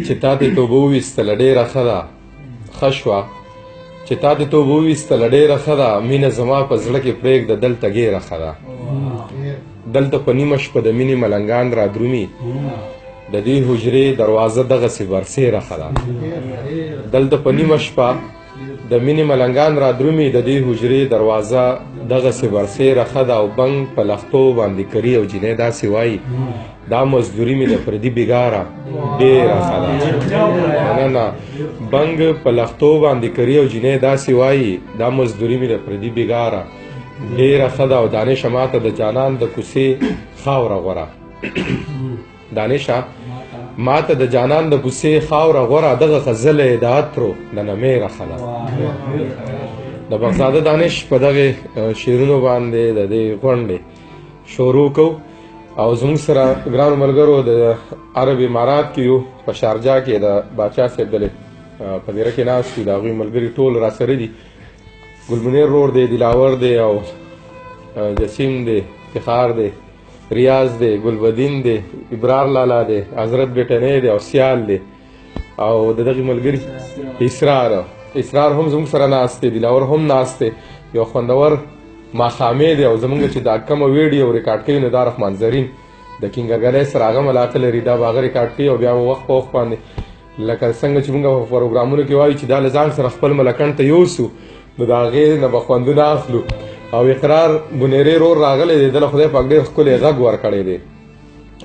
چې تا دې توبه وویستله ډېره ښه ده ښه شوه چې تا دې توبه وویستله ډېره ښه ده مینه زما په زړه کې پرېږده دلته ګیره ښه ده دلته په نیمه شپه د مینې ملنګان را درومي د دې حجرې دروازه دغسې برسېره ښه ده دلته په نیمه شپه د مینې ملنګان را درومي د دې حجرې دروازه دغسې برسېره ښه ده او بنګ په لښتو باندې کري او جینۍ داسې وایي دا مزدوري مې د پردي بېګاره ډېره ښه ده مننه بنګ په لښتو باندې کري او جینۍ داسې وایي دا مزدوري مې د پردي بېګاره ډېره ښه ده او دانشه ماته د جانان د کوڅې خاوره غوره دانشه ماته د جانان د کوڅې خاوره غوره دغه غزله د عطرو د نمیره ښه ده د بغزاده دانش په دغې شعرونو باندې د دې غونډې شروع کوو او زموږ سره ګرانو ملګرو د عرب امارات کې یو په شارجه کې د باچا صاحب دلې په دیره کې ناست دي د هغوی ملګري ټول راسره دي ګلمنیر رور دی دلاور دی او جسیم دی افتخار دی ریاض دی ګلبدین دی ابرار لالا دی حضرت بیټنی دی او سیال دی او د دغې ملګري اسرار هم زموږ سره ناست دی دلاور هم ناست دی یو خوندور ماښامې دی او زموږ چې دا کمه ویډیو ریکارډ کوي نو دا رحمان زرین د کینګرګلی سره هغه هم علاقه لري دا به هغه ریکارډ کوي او بیا به وخت په وخت باندې لکه څنګه چې موږ په پروګرامونو کې وایو چې دا له ځان سره خپل ملکنډ ته یوسو نو د هغې نه به خوندونه اخلو او اقرار بنیرې رور راغلی دی دله خدای پاک ډېر ښکلی غږ ورکړی دی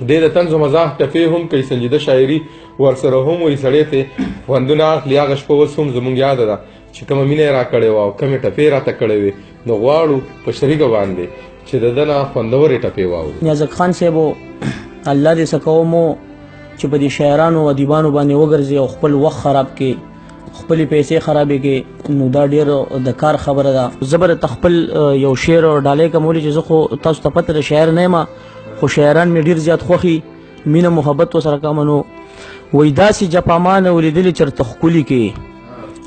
دې د طنز و مزاح ټپې هم کوي سنجیده شاعري ورسره هم وایي سړی ته خوندونه اخلي هغه شپه اوس هم زموږ یاده ده چې کومه مینه یې راکړې وه او کمې ټپې راته کړې وې نو غواړو په شریکه باندې چې د ده نه خوندورې ټپې واورو نیازک خان صاحبو الله دې څه کوو مو چې په دې شاعرانو او ادیبانو باندې وګرځي او خپل وخت خراب کړي خپلې پیسې خرابې کړي نو دا ډېر د کار خبره ده زه به درته خپل یو شعر او ډالۍ کومولی چې زه خو تاسو ته پته د شاعر نه یم خو شاعران مې ډېر زیات خوښي مینه محبت ورسره کوم نو وایي داسې جپامانه ولیدلې چېرته ښکلي کې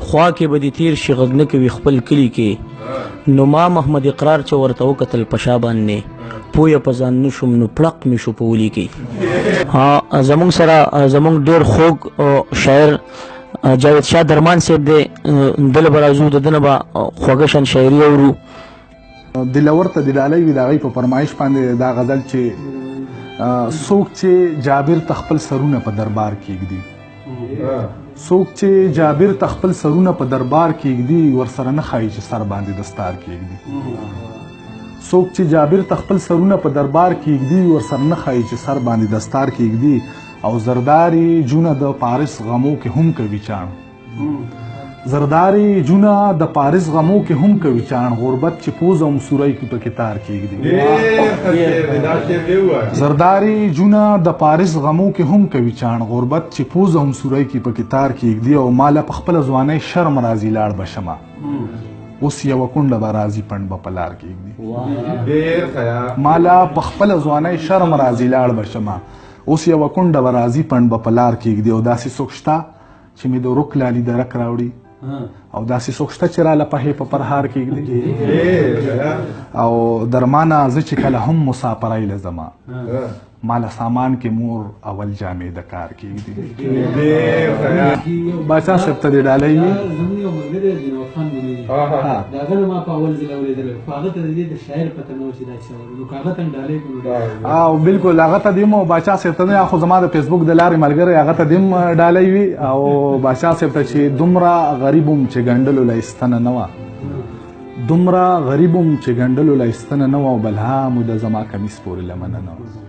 خوا کې به دې تېر شي غږ نه کوي خپل کلي کې نو ما محمد اقرار چې ورته وکتل په شا باندې پویه په ځان نه شوم نو پړق مې شو په ولي کې زموږ سره زموږ ډېر خوږ شاعر جاوید شاه درمان صاحب دی دله به راځو د ده نه به خوږه شان شاعري اورو دلور ته د ډالۍ وي د هغوی په فرمایش باندې دا غزل چې څوک چې جابر ته خپل سرونه په دربار کې ږدي څوک چې جابر ته خپل سرونه په دربار کې ږدي ورسره نه ښایي چې سر باندې دستار کېږدي څوک چې جابر ته خپل سرونه په دربار کې ږدي ورسره نه ښایي چې سر باندې دستار کېږدي او زرداري جونه د پارس غمو کې هم کوي چاڼ زرداري جونه د پارس غمو کې هم کوي چاڼ غربت چې پوز او مسورۍ کې په کتار کېږدي زرداري جونه د پارس غمو کې هم کوي چاڼ غربت چې پوز او مسورۍ کې په کتار کېږدي او ماله په خپله ځوانۍ شرم راځي لاړ به شمه اوس یوه کونډه به راځي پنډ به په لار کېږدي ماله په خپله ځوانۍ شرم راځي لاړ به شمه اوس یوه کونډه به راځي پنډ به په لار کېږدي او داسې څوک شته چې مې د ورک لالي درک راوړي او داسې څوک شته چې راله پهې په پرهار کېږدي او درمانه زه چې کله هم مسافرۍ له ځمه ماله سامان کې مور اول جامې د کار کېږدي باچا صاحب ته دې ډالۍ وي او بالکل هغه ته دې مو باچا صاحب ته نه خو زما د فیسبوک د لارې ملګری هغه ته دې هم ډالۍ وي او باچا صاحب ته چې دومره غریب وم چې ګنډلو له ایستنه نه وه دومره غریب وم چې ګنډلو له ایستنه نه وه او بلها مو د زما کمیس پورې لمنه نه وه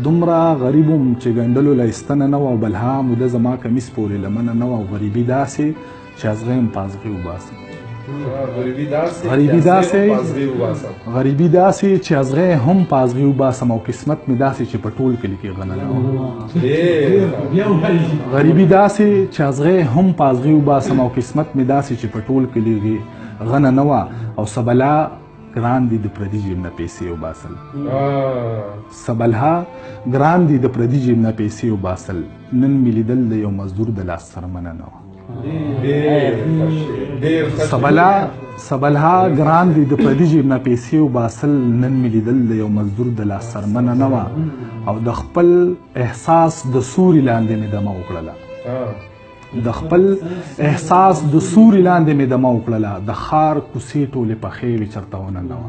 دومره غریب وم چې ګنډلو له ایستنه نه وه او بلها مو د زما کمیس پورې لمنه نه وه او غریبي داسې چې ازغې هم پازغې وباسم غریبي داسې چې ازغې هم پازغې وباسم او قسمت مې داسې چې په ټول کلي کې غنه نه وه غریبي داسې چې ازغې هم پازغې وباسم او قسمت مې داسې چې په ټول کلي غنه نه وه او سبلا ګران دي د پردي جیب نه پیسې وباسل سبلها ګران دي د پردي جیب نه پیسې وباسل نن مې لیدل د یو مزدور د لاس سرمنه نه وه سبلها ګران دي د پردي جیب نه پیسې وباسل نن مې لیدل د یو مزدور د لاس سرمنه نه وه او د خپل احساس د سوري لاندې مې دمه وکړله د خپل احساس د سوري لاندې مې دمه وکړله د ښار کوڅې ټولې پخې وې چېرته وننوه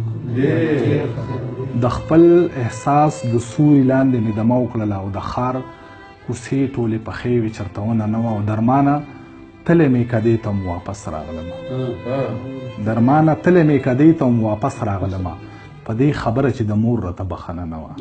د خپل احساس د سوري لاندې مې دمه وکړله او د ښار کوڅې ټولې پخې وې چېرته وننوه او درمانه تلې مې کدې ته م واپس راغلمه درمانه تلې مې کدې ته م واپس راغلمه په دې خبره چې د مور راته بخښنه نه وه